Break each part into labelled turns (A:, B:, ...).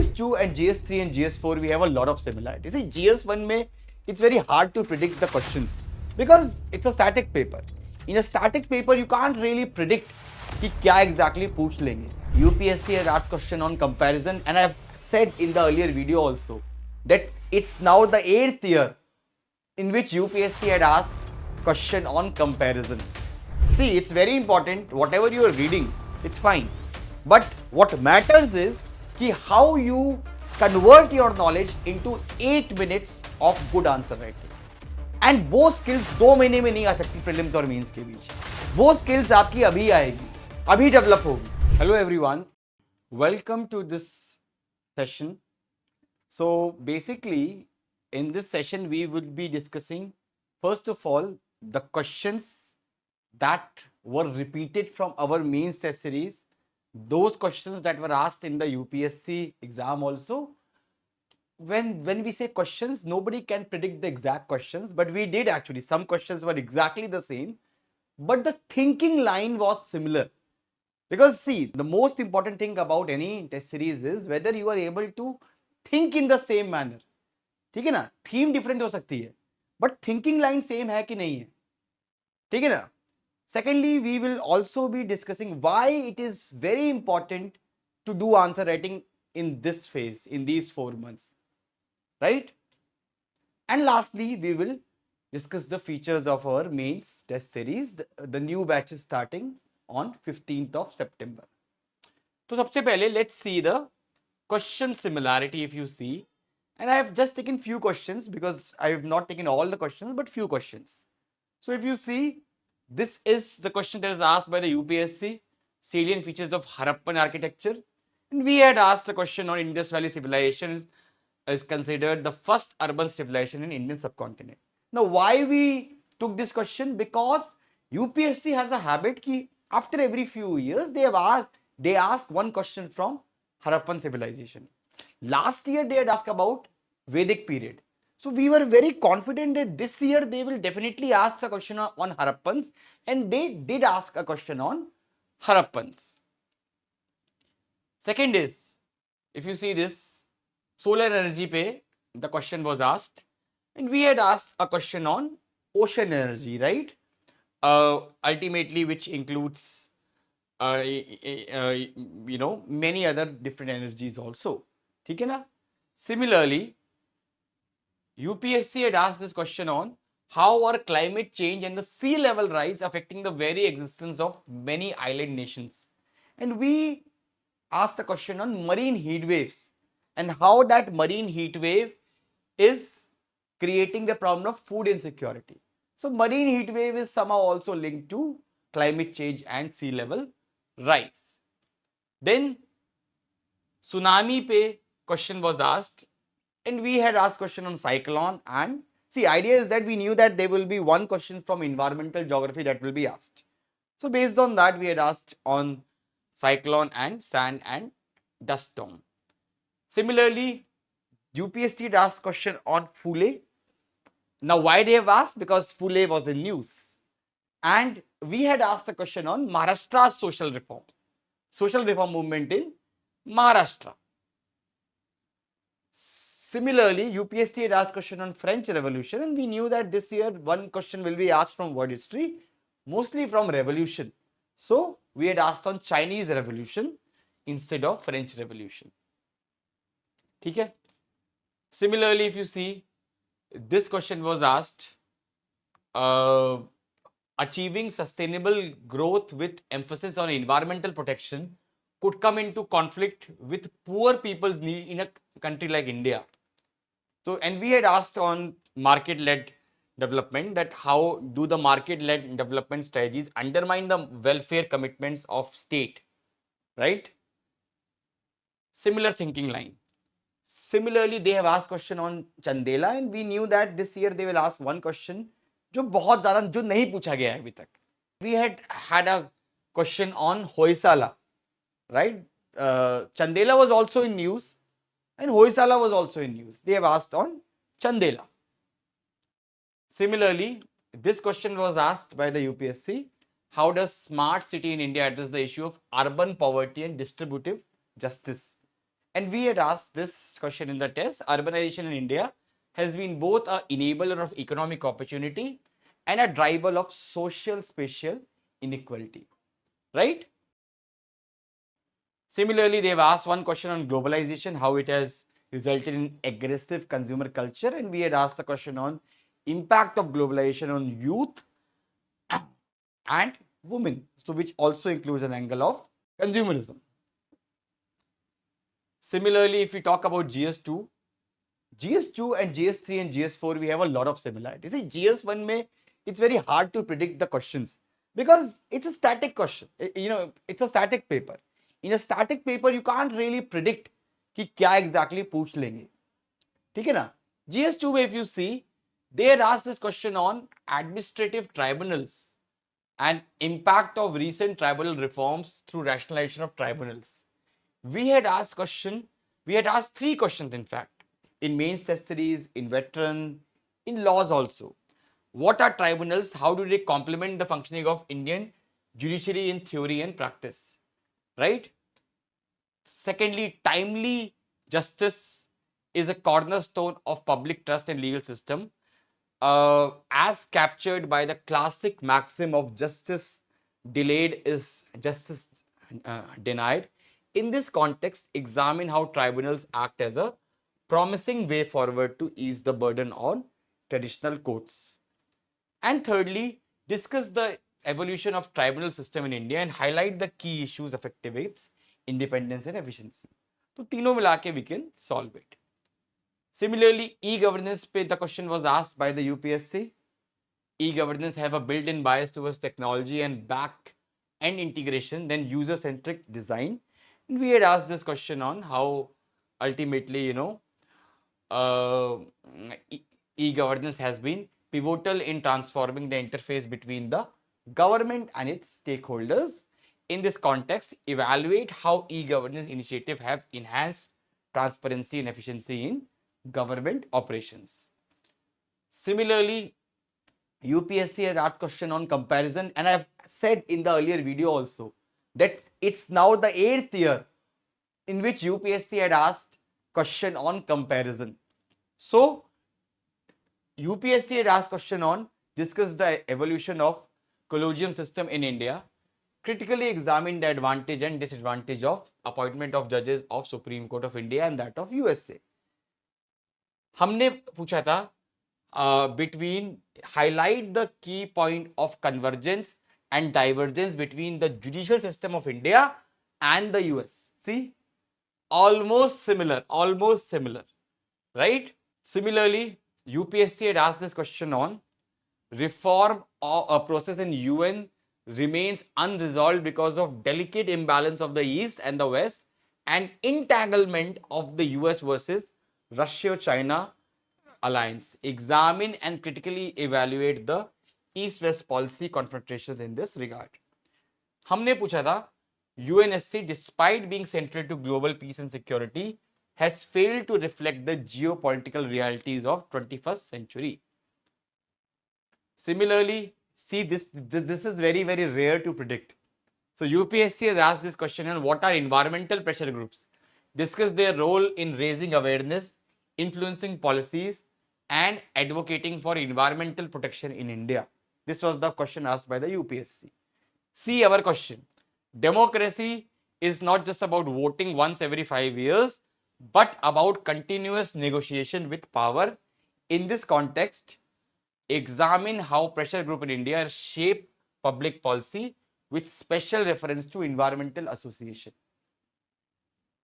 A: GS2 and GS3 and GS4, we have a lot of similarities. See, GS1 mein, it's very hard to predict the questions because it's a static paper. In a static paper, you can't really predict कि क्या exactly पूछ लेंगे. UPSC has asked question on comparison, and I've said in the earlier video also that it's now the 8th year in which UPSC had asked question on comparison. See, it's very important. Whatever you are reading, it's fine. But what matters is कि how you convert your knowledge into 8 minutes of good answer writing. And वो skills 2 महीने में नहीं आ सकती prelims और means के बीच. वो skills आपकी अभी आएगी, अभी develop होगी. Hello everyone, welcome to this session. So basically, in this session we will be discussing first of all the questions that were repeated from our mains test series, those questions that were asked in the UPSC exam also. When we say questions, nobody can predict the exact questions, but we did actually. Some questions were exactly the same, but the thinking line was similar. Because see, the most important thing about any test series is whether you are able to think in the same manner. ठीक है ना? Theme different हो सकती है, but thinking line same है कि नहीं है. ठीक है ना? Secondly, we will also be discussing why it is very important to do answer writing in this phase, in these 4 months, right? And lastly, we will discuss the features of our mains test series. The new batch is starting on 15th of September. So, सबसे पहले let's see the question similarity. If you see, and I have just taken few questions because I have not taken all the questions, but few questions. So, if you see, this is the question that is asked by the UPSC, salient features of Harappan architecture. And we had asked the question on Indus Valley civilization is considered the first urban civilization in Indian subcontinent. Now, why we took this question? Because UPSC has a habit ki after every few years, they ask one question from Harappan civilization. Last year, they had asked about Vedic period. So we were very confident that this year they will definitely ask a question on Harappans, and they did ask a question on Harappans. Second is, if you see this, solar energy pe the question was asked, and we had asked a question on ocean energy, right? Ultimately, which includes many other different energies also. ठीक है ना? Similarly, UPSC had asked this question on how are climate change and the sea level rise affecting the very existence of many island nations. And we asked a question on marine heat waves and how that marine heat wave is creating the problem of food insecurity. So marine heat wave is somehow also linked to climate change and sea level rise. Then tsunami pe question was asked, and we had asked question on cyclone. And see, idea is that we knew that there will be one question from environmental geography that will be asked. So based on that, we had asked on cyclone and sand and dust storm. Similarly, UPSC had asked question on Phule. Now why they have asked? Because Phule was in news. And we had asked a question on Maharashtra's social reform movement in Maharashtra. Similarly, UPSC had asked question on French Revolution, and we knew that this year one question will be asked from word history, mostly from revolution. So we had asked on Chinese Revolution instead of French Revolution. Okay? Similarly, if you see, this question was asked, achieving sustainable growth with emphasis on environmental protection could come into conflict with poor people's need in a country like India. So, and we had asked on market-led development that how do the market-led development strategies undermine the welfare commitments of state, right? Similar thinking line. Similarly, they have asked question on Chandela, and we knew that this year they will ask one question जो बहुत ज़्यादा जो नहीं पूछा गया है अभी तक. We had a question on Hoysala, right? Chandela was also in news. And Hoysala was also in news. They have asked on Chandela. Similarly, this question was asked by the UPSC. How does smart city in India address the issue of urban poverty and distributive justice? And we had asked this question in the test. Urbanization in India has been both an enabler of economic opportunity and a driver of social spatial inequality, right? Similarly, they've asked one question on globalization, how it has resulted in aggressive consumer culture, and we had asked a question on impact of globalization on youth and women, so which also includes an angle of consumerism. Similarly, if we talk about GS2, GS2 and GS3 and GS4, we have a lot of similarities. See, GS1 mein, it's very hard to predict the questions because it's a static question. It's a static paper. In a static paper, you can't really predict कि क्या exactly पूछ लेंगे. ठीक है ना? GS2 में, if you see, they had asked this question on administrative tribunals and impact of recent tribunal reforms through rationalization of tribunals. We had asked three questions, in fact, in mains test series, in veteran, in laws also. What are tribunals? How do they complement the functioning of Indian judiciary in theory and practice? Right? Secondly, timely justice is a cornerstone of public trust and legal system, as captured by the classic maxim of justice delayed is justice denied. In this context, examine how tribunals act as a promising way forward to ease the burden on traditional courts. And thirdly, discuss the evolution of tribunal system in India and highlight the key issues affecting its independence and efficiency. So, तीनों मिला के we can solve it. Similarly, e-governance pe the question was asked by the UPSC. E-governance have a built-in bias towards technology and back-end integration than user-centric design. And we had asked this question on how ultimately, e-governance has been pivotal in transforming the interface between the government and its stakeholders. In this context, evaluate how e-governance initiatives have enhanced transparency and efficiency in government operations. Similarly, UPSC has asked question on comparison, and I've said in the earlier video also that it's now the 8th year in which UPSC had asked question on comparison. So UPSC had asked question on discuss the evolution of collegium system in India, critically examine the advantage and disadvantage of appointment of judges of Supreme Court of India and that of USA. हमने पूछा था between highlight the key point of convergence and divergence between the judicial system of India and the US. See, almost similar, right? Similarly, UPSC had asked this question on reform or a process in UN remains unresolved because of delicate imbalance of the East and the West and entanglement of the US versus Russia-China alliance. Examine and critically evaluate the East-West policy confrontations in this regard. हमने पूछा था UNSC, despite being central to global peace and security, has failed to reflect the geopolitical realities of 21st century. Similarly, see this is very, very rare to predict. So UPSC has asked this question on what are environmental pressure groups. Discuss their role in raising awareness, influencing policies, and advocating for environmental protection in India. This was the question asked by the UPSC. See our question. Democracy is not just about voting once every 5 years, but about continuous negotiation with power. In this context, examine how pressure group in India shape public policy with special reference to environmental association.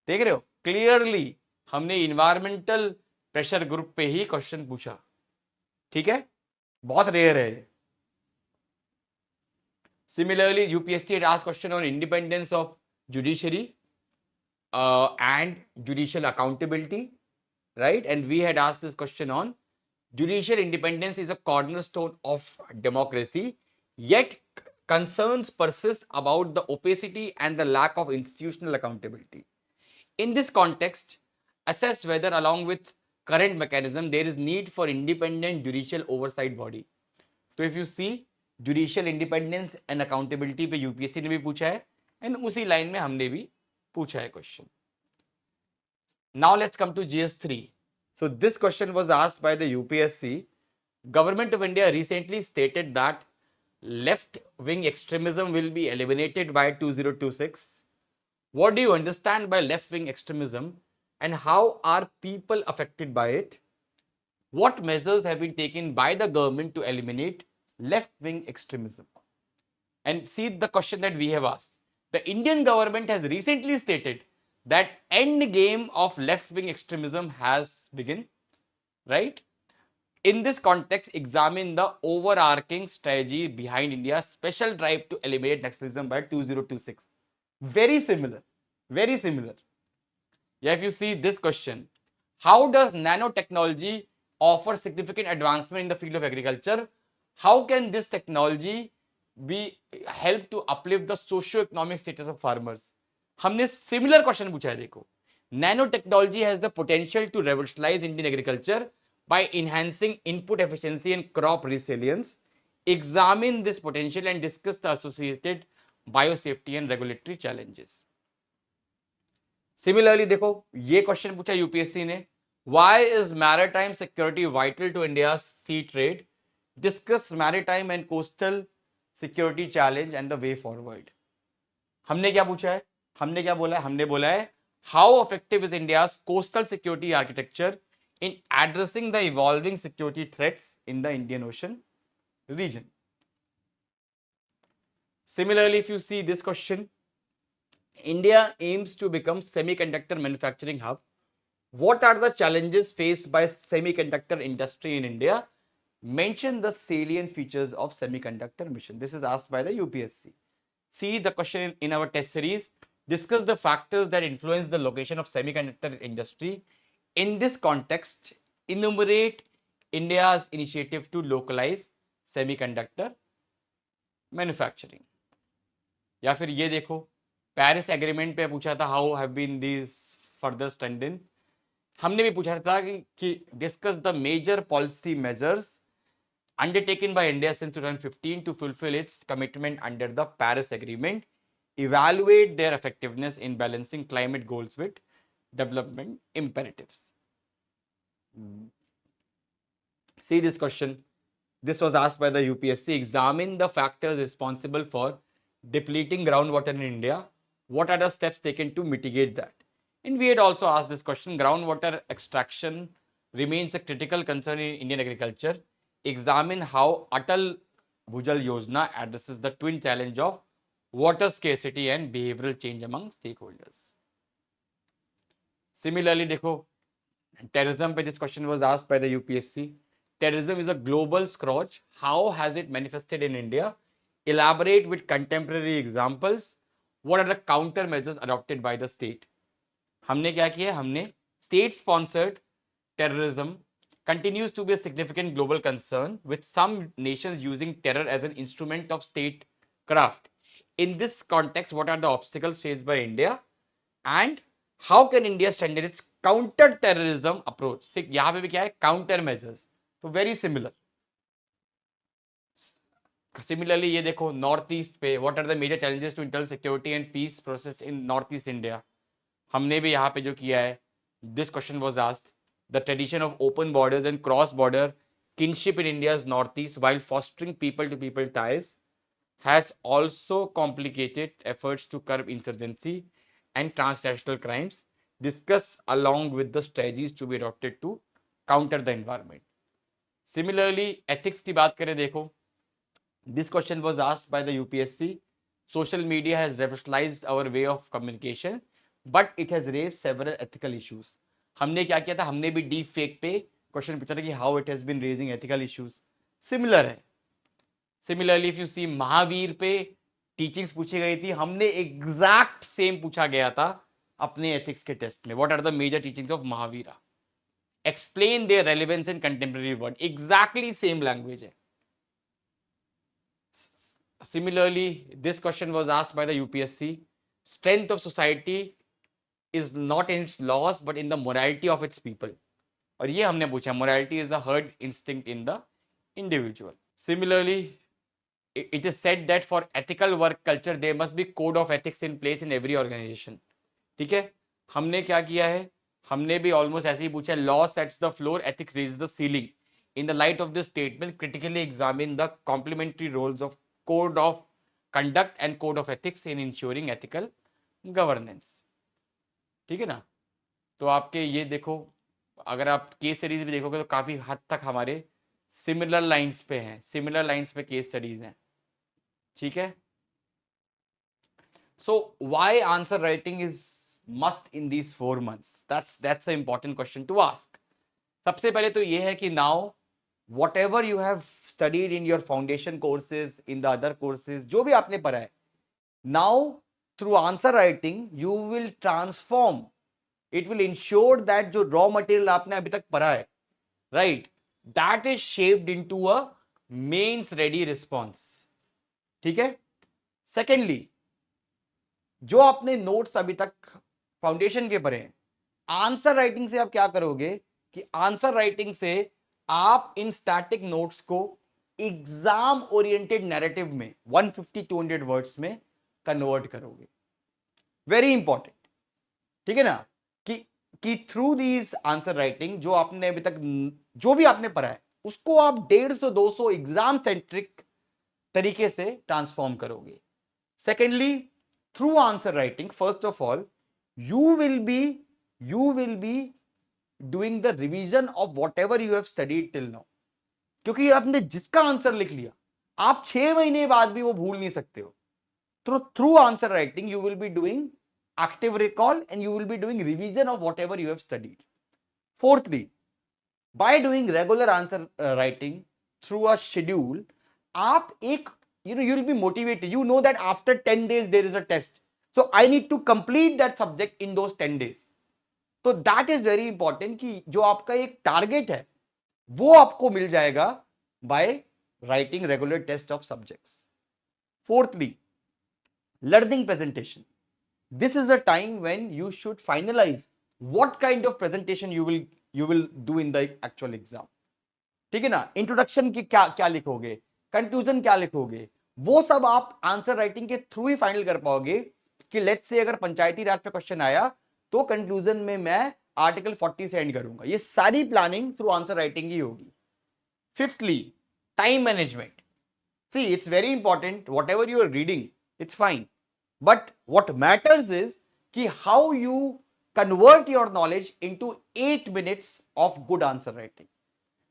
A: देख रहे हो clearly हमने environmental pressure group पे ही question पूछा. ठीक है, बहुत rare है. Similarly, UPSC had asked question on independence of judiciary and judicial accountability, right? And we had asked this question on judicial independence is a cornerstone of democracy, yet concerns persist about the opacity and the lack of institutional accountability. In this context, assess whether along with current mechanism there is need for independent judicial oversight body. So if you see, judicial independence and accountability पे UPSC ने भी पूछा है and उसी line में हमने भी पूछा है question. Now let's come to GS3. So this question was asked by the UPSC. Government of India recently stated that left-wing extremism will be eliminated by 2026. What do you understand by left-wing extremism and how are people affected by it? What measures have been taken by the government to eliminate left-wing extremism? And see the question that we have asked. The Indian government has recently stated that end game of left-wing extremism has begun, right? In this context, examine the overarching strategy behind India's special drive to eliminate Naxalism by 2026. Very similar, very similar. Yeah, if you see this question, how does nanotechnology offer significant advancement in the field of agriculture? How can this technology be help to uplift the socio-economic status of farmers? हमने similar question पूछा है देखो. Nanotechnology has the potential to revolutionize Indian agriculture by enhancing input efficiency and crop resilience. Examine this potential and discuss the associated biosafety and regulatory challenges. Similarly, देखो ये question पूछा UPSC ने, why is maritime security vital to India's sea trade? Discuss maritime and coastal security challenge and the way forward. हमने क्या पूछा है, हमने क्या बोला है, हमने बोला है how effective is India's coastal security architecture in addressing the evolving security threats in the Indian Ocean region. Similarly, if you see this question, India aims to become semiconductor manufacturing hub. What are the challenges faced by semiconductor industry in India? Mention the salient features of semiconductor mission. This is asked by the UPSC. See the question in our test series. Discuss the factors that influence the location of semiconductor industry. In this context, enumerate India's initiative to localize semiconductor manufacturing. या फिर ये देखो, Paris agreement पे पूछा था how have been this further strengthened. हमने भी पूछा था कि discuss the major policy measures undertaken by India since 2015 to fulfill its commitment under the Paris Agreement. Evaluate their effectiveness in balancing climate goals with development imperatives. See this question. This was asked by the UPSC. Examine the factors responsible for depleting groundwater in India. What are the steps taken to mitigate that? And we had also asked this question. Groundwater extraction remains a critical concern in Indian agriculture. Examine how Atal Bhujal Yojana addresses the twin challenge of water scarcity and behavioral change among stakeholders. Similarly, देखो, terrorism पे this question was asked by the UPSC. Terrorism is a global scourge. How has it manifested in India? Elaborate with contemporary examples. What are the countermeasures adopted by the state? हमने क्या किया? हमने state-sponsored terrorism continues to be a significant global concern, with some nations using terror as an instrument of statecraft. In this context, what are the obstacles faced by India and how can India strengthen its counter-terrorism approach? यहाँ पे भी क्या है? Countermeasures. तो very similar. Similarly, ये देखो north east पे what are the major challenges to internal security and peace process in North East India? हमने भी यहाँ पे जो किया है, this question was asked. The tradition of open borders and cross-border kinship in India's northeast, while fostering people-to-people ties, has also complicated efforts to curb insurgency and transnational crimes. Discuss along with the strategies to be adopted to counter the environment. Similarly, ethics की बात करें देखो, this question was asked by the UPSC. Social media has revolutionized our way of communication, but it has raised several ethical issues. हमने क्या किया था? हमने भी डीप फेक पे क्वेश्चन पूछा था कि how it has been raising ethical issues. Similar है. Similarly if you see Mahavir पे टीचिंग्स पूछी गई थी, हमने एग्जैक्ट सेम पूछा गया था अपने एथिक्स के टेस्ट में. What are the major teachings of Mahavira? Explain their relevance in contemporary world. Exactly same language है. Similarly, this question was asked by the UPSC. Strength of society is not in its laws but in the morality of its people. और ये हमने पूछा, morality is a herd instinct in the individual. Similarly, it is said that for ethical work culture there must be code of ethics in place in every organization. ठीक है, हमने क्या किया है? हमने भी ऑलमोस्ट ऐसे ही पूछा, law sets the floor, ethics raise the ceiling. In the light of this statement critically examine the complementary roles of code of conduct and code of ethics in ensuring ethical governance. ठीक है ना. तो आपके ये देखो, अगर आप case studies भी देखोगे तो काफी हद तक हमारे सिमिलर लाइंस पे हैं, सिमिलर लाइंस पे केस स्टडीज हैं. ठीक है. So why answer writing is must in these 4 months? That's an important question to ask. सबसे पहले तो ये है कि now whatever you have studied in your foundation courses, in the other courses, जो भी आपने पढ़ा है, now through answer writing you will transform. It will ensure that जो raw material आपने अभी तक पढ़ा है, right, that is shaped into a mains ready response. ठीक है. Secondly, जो आपने नोट्स अभी तक फाउंडेशन के पढ़े हैं, आंसर राइटिंग से आप क्या करोगे कि आंसर राइटिंग से आप इन स्टैटिक नोट्स को एग्जाम ओरिएंटेड नैरेटिव में 150-200 वर्ड्स में कन्वर्ट करोगे. Very important. ठीक है ना. कि थ्रू दीज आंसर राइटिंग जो आपने अभी तक जो भी आपने पढ़ा है उसको आप 150-200 एग्जाम सेंट्रिक तरीके से ट्रांसफॉर्म करोगे. Secondly, through answer writing, first of all, you will be doing the revision of whatever you have studied till now. क्योंकि आपने जिसका आंसर लिख लिया, आप 6 महीने बाद भी वो भूल नहीं सकते हो. Through answer writing, you will be doing active recall and you will be doing revision of whatever you have studied. Fourthly, by doing regular answer writing through a schedule, आप एक you'll be motivated. You know that after 10 days there is a test. So I need to complete that subject in those 10 days. So that is very important कि जो आपका एक target है वो आपको मिल जाएगा by writing regular test of subjects. Fourthly, learning presentation. This is the time when you should finalize what kind of presentation you will do in the actual exam. ठीक है ना. इंट्रोडक्शन की क्या लिखोगे, कंक्लूजन क्या लिखोगे, वो सब आप आंसर राइटिंग के थ्रू ही फाइनल कर पाओगे. कि लेट्स से अगर पंचायती राज पे क्वेश्चन आया तो कंक्लूजन में मैं आर्टिकल 40 से एंड करूंगा. ये सारी प्लानिंग थ्रू आंसर राइटिंग ही होगी. Fifthly, time management. See, it's very important. Whatever you are reading, it's fine, but what matters is कि how you convert your knowledge into 8 minutes of good answer writing.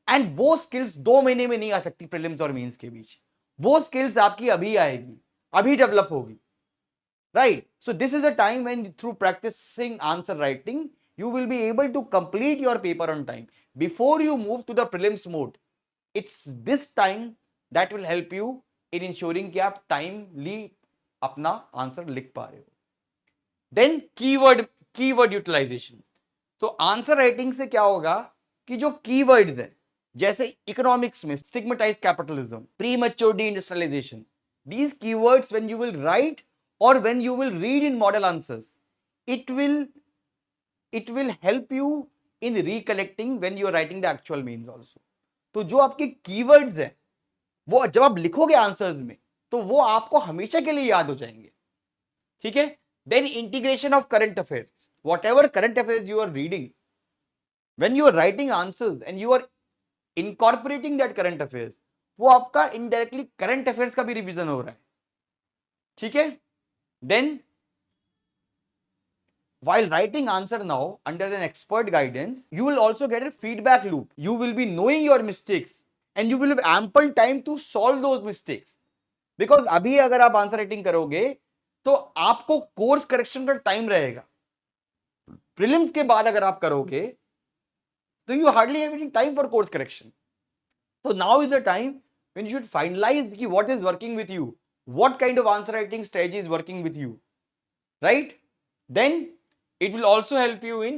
A: And वो skills 2 महीने में नहीं आ सकती prelims और mains के बीच. वो skills आपकी अभी आएगी, अभी डेवलप होगी. Right. So this is a time when through practicing answer writing you will be able to complete your paper on time before you move to the prelims mode. It's this time that will help you in ensuring कि आप timely अपना answer लिख पा रहे हो. Then keyword utilization. तो answer writing से क्या होगा कि जो कीवर्ड्स हैं, जैसे इकोनॉमिक्स में stigmatise capitalism, premature deindustrialisation, these keywords when you will write or when you will read in model answers, it will help you in recollecting when you are writing the actual means also. तो जो आपके keywords हैं वो जब आप लिखोगे answers में तो वो आपको हमेशा के लिए याद हो जाएंगे. ठीक है. Then integration of current affairs. Whatever current affairs you are reading, when you are writing answers and you are incorporating that current affairs, वो आपका indirectly current affairs का भी रिवीजन हो रहा है. ठीक है. Then while writing answer now under an expert guidance, you will also get a feedback loop. You will be knowing your mistakes and you will have ample time to solve those mistakes. Because अभी अगर आप answer writing करोगे तो आपको course correction का time रहेगा. Prelims के बाद अगर आप करोगे तो you hardly have any time for course correction. So now is the time when you should finalize कि what is working with you, what kind of answer writing strategy is working with you, right? Then it will also help you in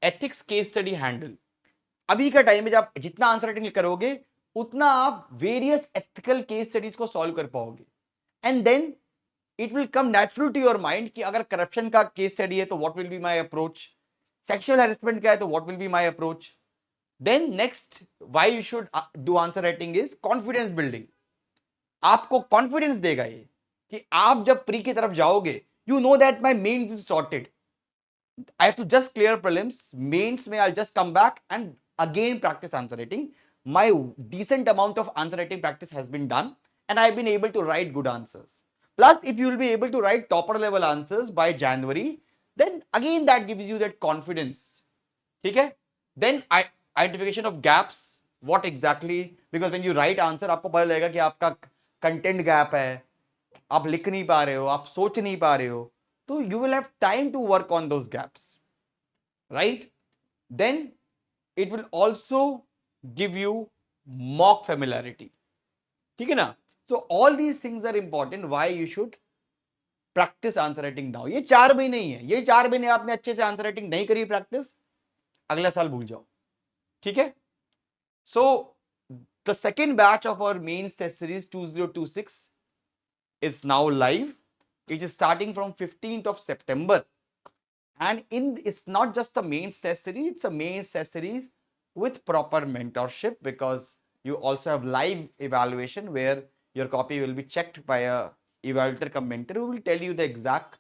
A: ethics case study handle. अभी का time में जब जितना answer writing करोगे उतना आप various ethical case studies को solve कर पाओगे. And then it will come natural to your mind कि अगर करप्शन का केस स्टडी है तो what will be my approach, sexual harassment का है तो what will be my approach. Then next why you should do answer writing is confidence building. आपको confidence देगा ये कि आप जब प्री की तरफ जाओगे, you know that my mains is sorted. I have to just clear prelims. Mains may I'll just come back and again practice answer writing. My decent amount of answer writing practice has been done, and I've been able to write good answers. Plus, if you will be able to write topper level answers by January, then again that gives you that confidence. Okay? Then identification of gaps. What exactly? Because when you write answer, आपको पता लगेगा कि आपका content gap है, आप लिख नहीं पा रहे हो, आप सोच नहीं पा रहे हो, तो you will have time to work on those gaps, right? Then it will also give you mock familiarity. ठीक है ना? So all these things are important. Why you should practice answer writing now. ये 4 महीने ही है. ये 4 महीने आपने अच्छे से answer writing नहीं करी practice, अगला साल भूल जाओ. ठीक है? So the second batch of our mains test series 2026 is now live. It is starting from 15th of September. And it's not just a mains test series, it's a mains test series with proper mentorship, because you also have live evaluation where your copy will be checked by a evaluator cum mentor who will tell you the exact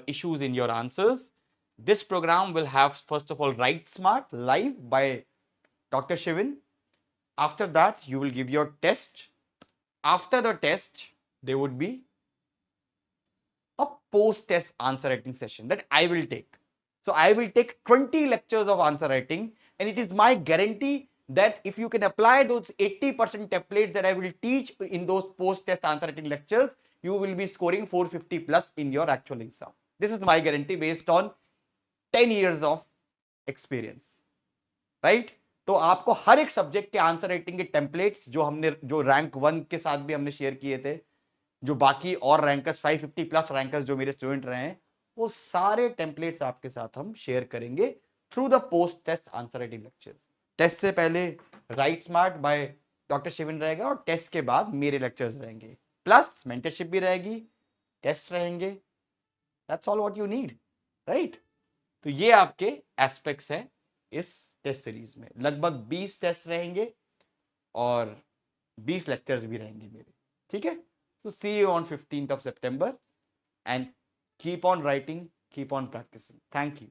A: issues in your answers. This program will have, first of all, Write Smart live by Dr. Shivin. After that, you will give your test. After the test, there would be a post-test answer writing session that I will take. So I will take 20 lectures of answer writing, and it is my guarantee that if you can apply those 80% templates that I will teach in those post-test answer writing lectures, you will be scoring 450 plus in your actual exam. This is my guarantee based on 10 years of experience, right? तो आपको हर एक subject के answer writing के templates जो rank 1 के साथ भी हमने शेयर किए थे, जो बाकी और रैंकर्स 550 प्लस रैंकर्स जो मेरे स्टूडेंट रहे हैं, वो सारे टेम्पलेट्स आपके साथ हम शेयर करेंगे through the post test answer writing lectures. Test से पहले write smart by doctor Shivin रहेगा, और टेस्ट के बाद मेरे लेक्चर्स रहेंगे, प्लस मेंटरशिप भी रहेगी, टेस्ट रहेंगे. That's all what you need, right? तो ये आपके एस्पेक्ट्स हैं इस टेस्ट सीरीज में. लगभग 20 टेस्ट रहेंगे और 20 लेक्चर्स भी रहेंगे मेरे. ठीक है? So see you on 15th of September, and keep on writing, keep on practicing. Thank you.